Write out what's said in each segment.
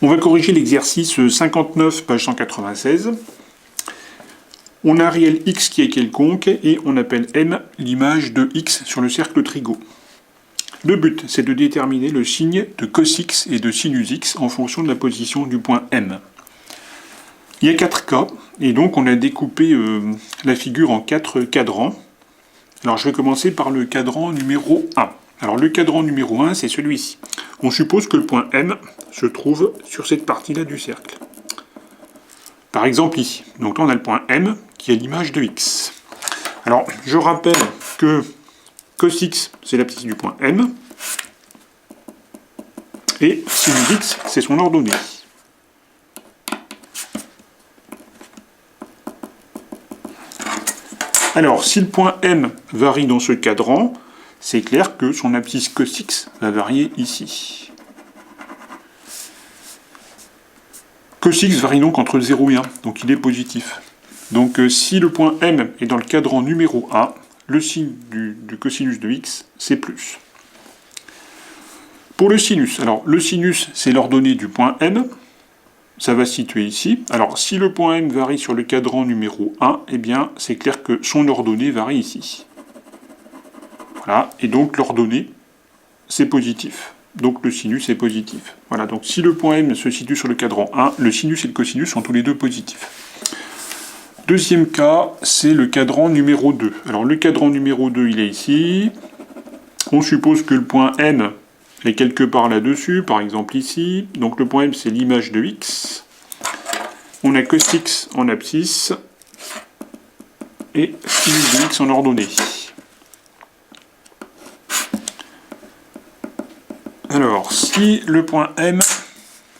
On va corriger l'exercice 59, page 196. On a un réel x qui est quelconque et on appelle m l'image de x sur le cercle trigo. Le but, c'est de déterminer le signe de cos x et de sinus x en fonction de la position du point M. Il y a 4 cas, et donc on a découpé la figure en 4 cadrans. Alors je vais commencer par le cadran numéro 1. Alors le cadran numéro 1, c'est celui-ci. On suppose que le point M se trouve sur cette partie-là du cercle. Par exemple ici. Donc là on a le point M qui est l'image de x. Alors je rappelle que cos x c'est l'abscisse du point M et sinus x c'est son ordonnée. Alors si le point M varie dans ce cadran, c'est clair que son abscisse cos x va varier ici. Cos x varie donc entre 0 et 1, donc il est positif. Donc si le point M est dans le cadran numéro 1, le signe du cosinus de x, c'est plus. Pour le sinus, alors le sinus, c'est l'ordonnée du point M, ça va se situer ici. Alors si le point M varie sur le cadran numéro 1, eh bien c'est clair que son ordonnée varie ici. Voilà, et donc l'ordonnée, c'est positif. Donc le sinus est positif. Voilà, donc si le point M se situe sur le cadran 1, le sinus et le cosinus sont tous les deux positifs. Deuxième cas, c'est le cadran numéro 2. Alors le cadran numéro 2, il est ici. On suppose que le point M est quelque part là-dessus, par exemple ici. Donc le point M, c'est l'image de x. On a cos x en abscisse et sinus de x en ordonnée. Alors, si le point M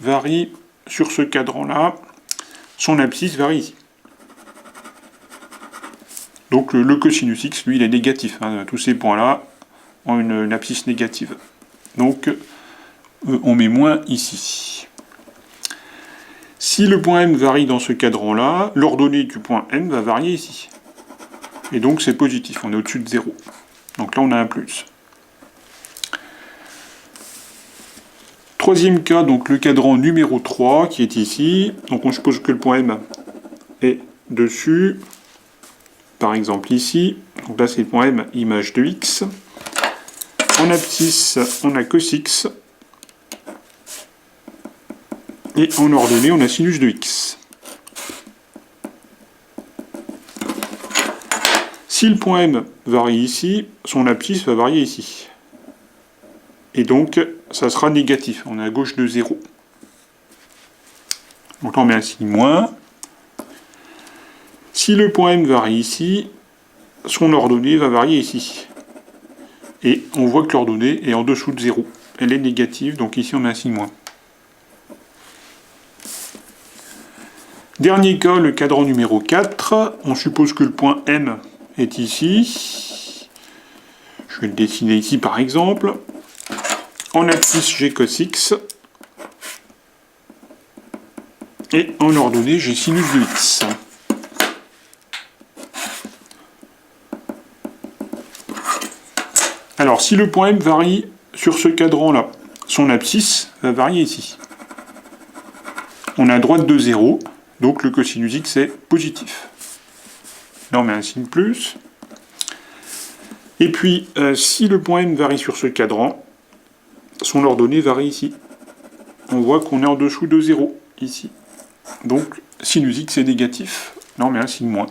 varie sur ce cadran-là, son abscisse varie ici. Donc le cosinus x, lui, il est négatif. Hein. Tous ces points-là ont une abscisse négative. Donc on met moins ici. Si le point M varie dans ce cadran-là, l'ordonnée du point M va varier ici. Et donc c'est positif, on est au-dessus de 0. Donc là on a un plus. Troisième cas, donc le cadran numéro 3 qui est ici. Donc on suppose que le point M est dessus. Par exemple ici, donc là c'est le point M, image de x. En abscisse, on a cos x. Et en ordonnée, on a sinus de x. Si le point M varie ici, son abscisse va varier ici. Et donc, ça sera négatif. On est à gauche de 0. Donc là, on met un signe moins. Si le point M varie ici, son ordonnée va varier ici. Et on voit que l'ordonnée est en dessous de 0. Elle est négative, donc ici on met un signe moins. Dernier cas, le cadran numéro 4. On suppose que le point M est ici. Je vais le dessiner ici par exemple. En abscisse, j'ai cos x. Et en ordonnée, j'ai sinus de x. Alors, si le point M varie sur ce cadran-là, son abscisse va varier ici. On est à droite de 0, donc le cosinus x est positif. Là, on met un signe plus. Et puis, si le point M varie sur ce cadran, son ordonnée varie ici. On voit qu'on est en dessous de 0, ici. Donc, sinus x est négatif. Là, on met un signe moins.